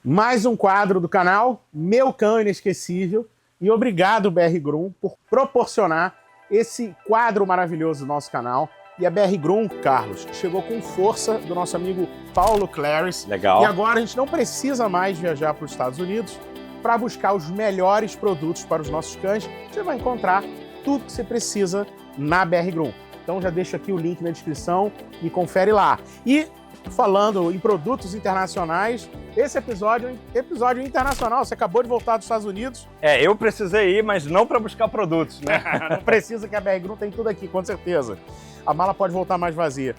Mais um quadro do canal, Meu Cão Inesquecível. E obrigado, BR Grum, por proporcionar esse quadro maravilhoso do nosso canal. E a BR Grum, Carlos, chegou com força do nosso amigo Paulo Claris. Legal. E agora a gente não precisa mais viajar para os Estados Unidos para buscar os melhores produtos para os nossos cães. Você vai encontrar tudo que você precisa na BR Grum. Então já deixo aqui o link na descrição e confere lá. E falando em produtos internacionais, esse episódio é um episódio internacional. Você acabou de voltar dos Estados Unidos. Eu precisei ir, mas não para buscar produtos, né? Não precisa, que a BR Grum tem tudo aqui, com certeza. A mala pode voltar mais vazia.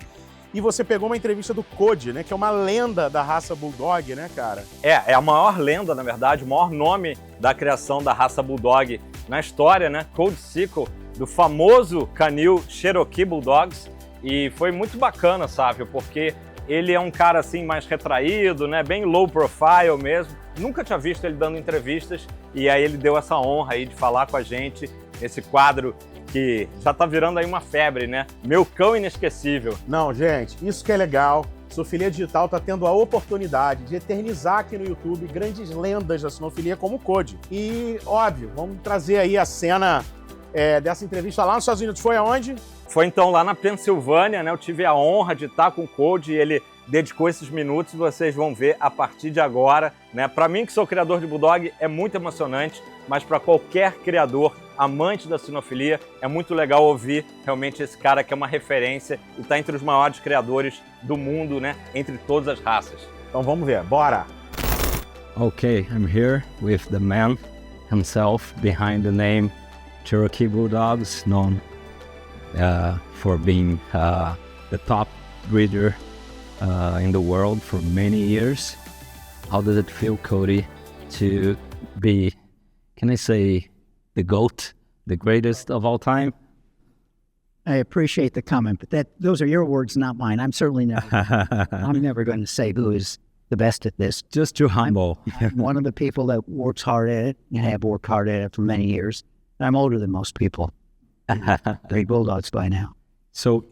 E você pegou uma entrevista do Cody, né? Que é uma lenda da raça Bulldog, né, cara? É a maior lenda, na verdade, o maior nome da criação da raça Bulldog na história, né? Cody Sickle, do famoso canil Cherokee Bulldogs. E foi muito bacana, sabe? Porque ele é um cara assim mais retraído, né? Bem low profile mesmo. Nunca tinha visto ele dando entrevistas e aí ele deu essa honra aí de falar com a gente nesse quadro que já tá virando aí uma febre, né? Meu Cão Inesquecível. Não, gente, isso que é legal. Cinofilia Digital tá tendo a oportunidade de eternizar aqui no YouTube grandes lendas da Cinofilia como o Cody. E, óbvio, vamos trazer aí a cena dessa entrevista lá nos Estados Unidos. Foi aonde? Foi então lá na Pensilvânia, né? Eu tive a honra de estar com o Cody e ele dedicou esses minutos, vocês vão ver a partir de agora, né? Para mim, que sou criador de Bulldog, é muito emocionante, mas para qualquer criador, amante da cinofilia, é muito legal ouvir realmente esse cara que é uma referência e está entre os maiores criadores do mundo, né? Entre todas as raças. Então vamos ver, bora! Okay, I'm here with the man himself behind the name Cherokee Bulldogs, known for being the top breeder in the world for many years. How does it feel, Cody, to be, can I say, the GOAT, the greatest of all time? I appreciate the comment, but those are your words, not mine. I'm certainly never, I'm never going to say who is the best at this. Just too humble. I'm one of the people that works hard at it and have worked hard at it for many years. I'm older than most people. 3 Bulldogs by now. So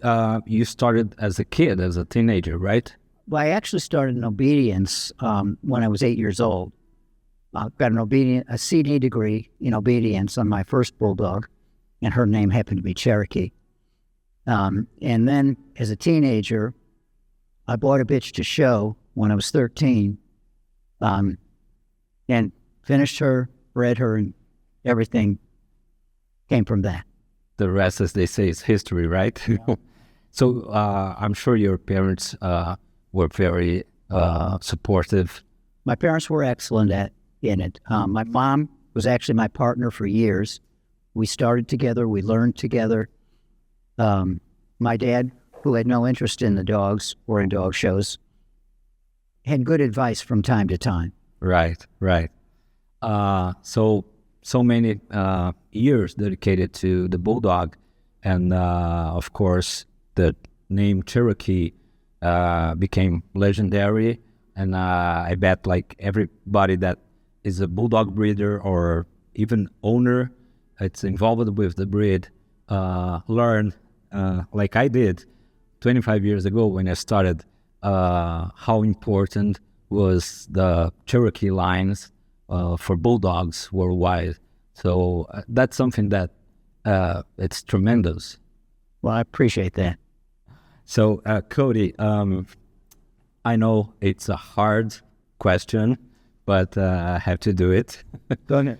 you started as a kid, as a teenager, right? Well, I actually started in obedience when I was 8 years old. Got a CD degree in obedience on my first Bulldog, and her name happened to be Cherokee. And then as a teenager, I bought a bitch to show when I was 13, and finished her, bred her, and everything came from that. The rest, as they say, is history, right? Yeah. So I'm sure your parents were very supportive. My parents were excellent in it. My mom was actually my partner for years. We started together. We learned together. My dad, who had no interest in the dogs or in dog shows, had good advice from time to time. Right. So many years dedicated to the Bulldog, and of course the name Cherokee became legendary, and I bet like everybody that is a Bulldog breeder or even owner it's involved with the breed learn, like I did 25 years ago when I started, how important was the Cherokee lines for Bulldogs worldwide. So that's something that it's tremendous. Well, I appreciate that. So Cody, I know it's a hard question, but I have to do it. Go ahead.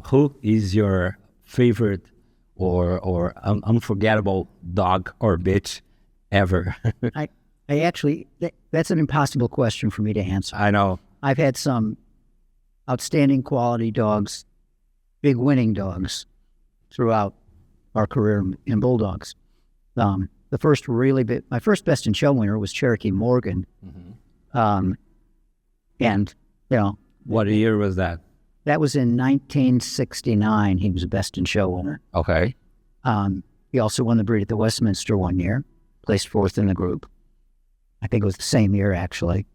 Who is your favorite or unforgettable dog or bitch ever? I actually, that's an impossible question for me to answer. I know. I've had some outstanding quality dogs, big winning dogs throughout our career in Bulldogs. The first my first best in show winner was Cherokee Morgan. Mm-hmm. And, you know. What year was that? That was in 1969. He was a best in show winner. Okay. He also won the breed at the Westminster one year, placed 4th in the group. I think it was the same year, actually.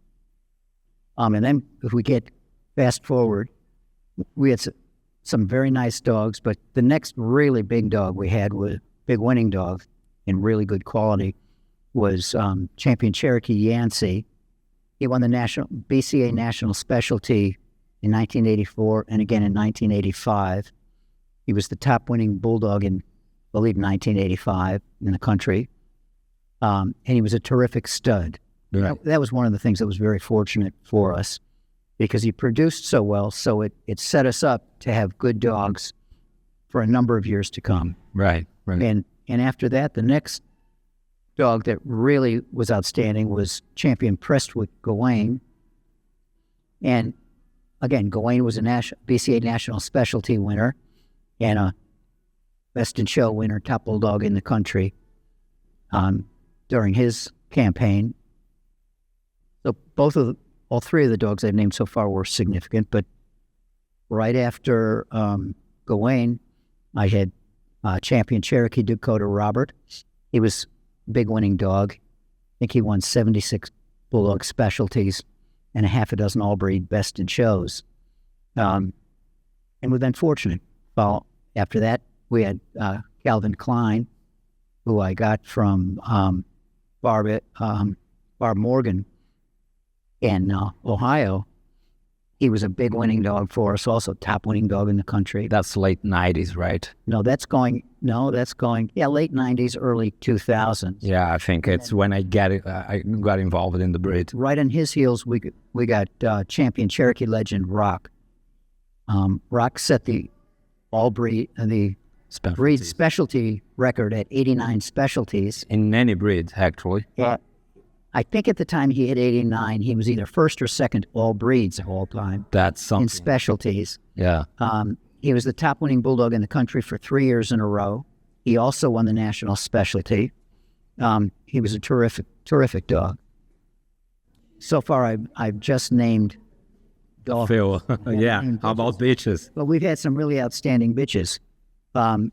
And then if we get fast forward, we had some very nice dogs, but the next really big dog we had, was big winning dog in really good quality, was Champion Cherokee Yancey He won the BCA National Specialty in 1984 and again in 1985. He was the top winning Bulldog in, I believe, 1985 in the country. And he was a terrific stud. Right. That was one of the things that was very fortunate for us because he produced so well. So it set us up to have good dogs for a number of years to come. Right. And after that, the next dog that really was outstanding was Champion Prestwick Gawain. And again, Gawain was a BCA National Specialty winner and a Best in Show winner, top Bulldog in the country during his campaign. So all three of the dogs I've named so far were significant, but right after Gawain, I had Champion Cherokee Dakota Robert. He was a big winning dog. I think he won 76 Bulldog specialties and a half a dozen all-breed Best in Shows. And we've been fortunate. Well, after that, we had Calvin Klein, who I got from Barb Morgan in Ohio. He was a big winning dog for us, also top winning dog in the country. That's late 90s, right? That's going, late 90s, early 2000s. Yeah, I think it's when I got involved in the breed. Right on his heels, we got Champion Cherokee Legend Rock. Rock set the breed specialty record at 89 specialties. In any breed, actually. Yeah. I think at the time he hit 89, he was either first or second all breeds of all time. That's something. In specialties. Yeah. He was the top winning Bulldog in the country for 3 years in a row. He also won the national specialty. He was a terrific dog. So far, I've just named dogs. Phil, yeah. How about bitches? Well, we've had some really outstanding bitches. One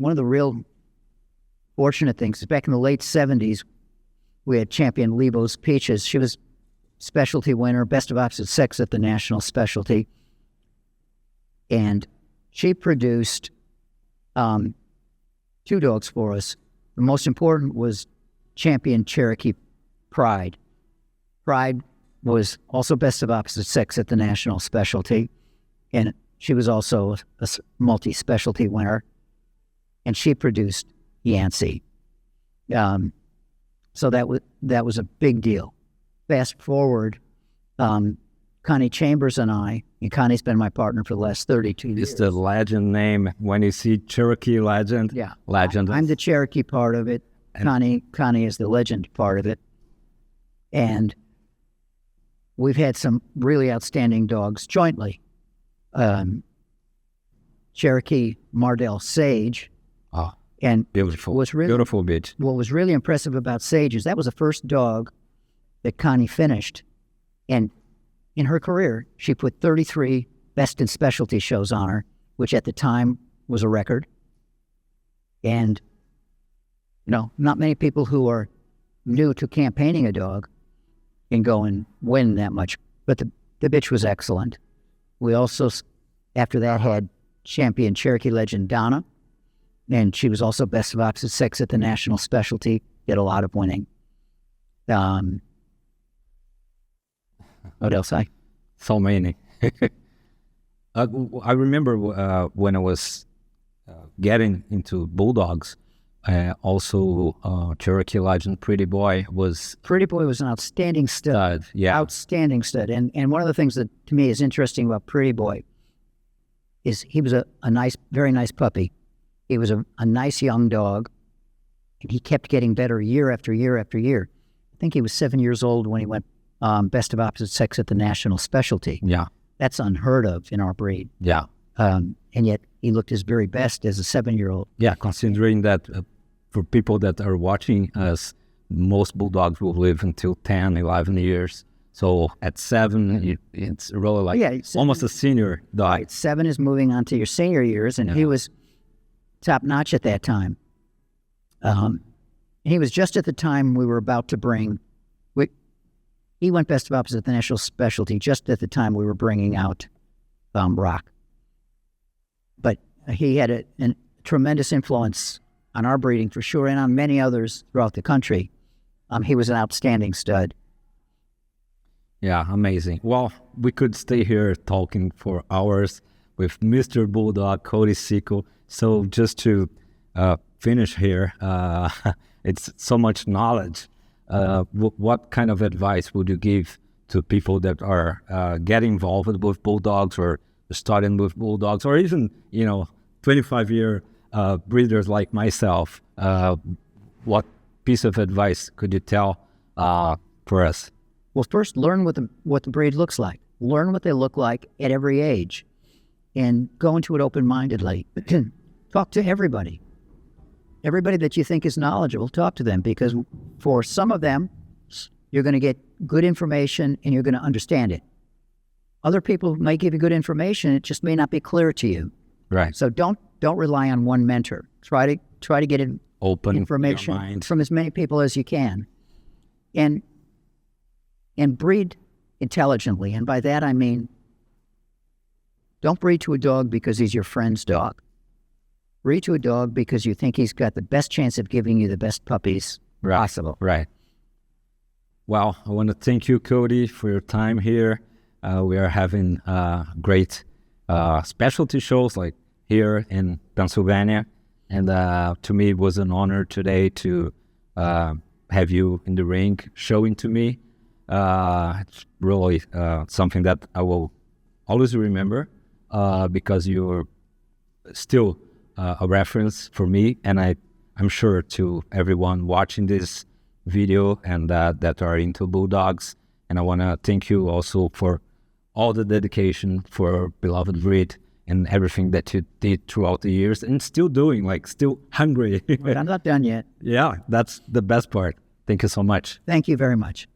of the real fortunate things is back in the late 70s, we had Champion Lebo's Peaches. She was specialty winner, best of opposite sex at the national specialty. And she produced 2 dogs for us. The most important was Champion Cherokee Pride. Pride was also best of opposite sex at the national specialty. And she was also a multi-specialty winner. And she produced Yancey. So that was a big deal. Fast forward, Connie Chambers and Connie's been my partner for the last 32 years. It's the legend name. When you see Cherokee Legend, yeah, legend. I'm the Cherokee part of it. Connie is the legend part of it. And we've had some really outstanding dogs jointly. Cherokee Mardel Sage. Oh. And beautiful, beautiful bitch. What was really impressive about Sage is that was the first dog that Connie finished. And in her career, she put 33 best in specialty shows on her, which at the time was a record. And, not many people who are new to campaigning a dog can go and win that much. But the bitch was excellent. We also, after that, had Champion Cherokee Legend Donna. And she was also best of opposite sex at the national specialty. Did a lot of winning. What else? So many. I remember when I was getting into Bulldogs, also Cherokee Legend Pretty Boy was an outstanding stud. Yeah. Outstanding stud. And one of the things that to me is interesting about Pretty Boy is he was a nice, very nice puppy. He was a nice young dog, and he kept getting better year after year after year. I think he was 7 years old when he went best of opposite sex at the national specialty. Yeah. That's unheard of in our breed. Yeah. And yet he looked his very best as a 7-year-old. Yeah, considering that for people that are watching us, most Bulldogs will live until 10, 11 years. So at 7, it's really like almost a senior dog. Right, 7 is moving on to your senior years, and he was top-notch at that time. He was just at the time we were about to bring... He went best of opposite the national specialty just at the time we were bringing out Rock. But he had a tremendous influence on our breeding for sure, and on many others throughout the country. He was an outstanding stud. Yeah, amazing. Well, we could stay here talking for hours with Mr. Bulldog, Cody Sickle. So just to finish here, it's so much knowledge. What kind of advice would you give to people that are getting involved with Bulldogs or starting with Bulldogs, or even, 25-year breeders like myself? What piece of advice could you tell for us? Well, first, learn what the breed looks like. Learn what they look like at every age, and go into it open-mindedly. Talk to everybody. Everybody that you think is knowledgeable, talk to them, because for some of them, you're going to get good information and you're going to understand it. Other people may give you good information, it just may not be clear to you. Right. So don't rely on one mentor. Try to get Open information from as many people as you can. And breed intelligently. And by that I mean, don't breed to a dog because he's your friend's dog. Breed to a dog because you think he's got the best chance of giving you the best puppies possible. Right. Well, I want to thank you, Cody, for your time here. We are having great specialty shows like here in Pennsylvania. And to me, it was an honor today to have you in the ring showing to me. It's really something that I will always remember because you're still a reference for me, and I'm sure to everyone watching this video and that are into Bulldogs. And I want to thank you also for all the dedication for beloved breed and everything that you did throughout the years and still doing, still hungry. But I'm not done yet. Yeah, that's the best part. Thank you so much. Thank you very much.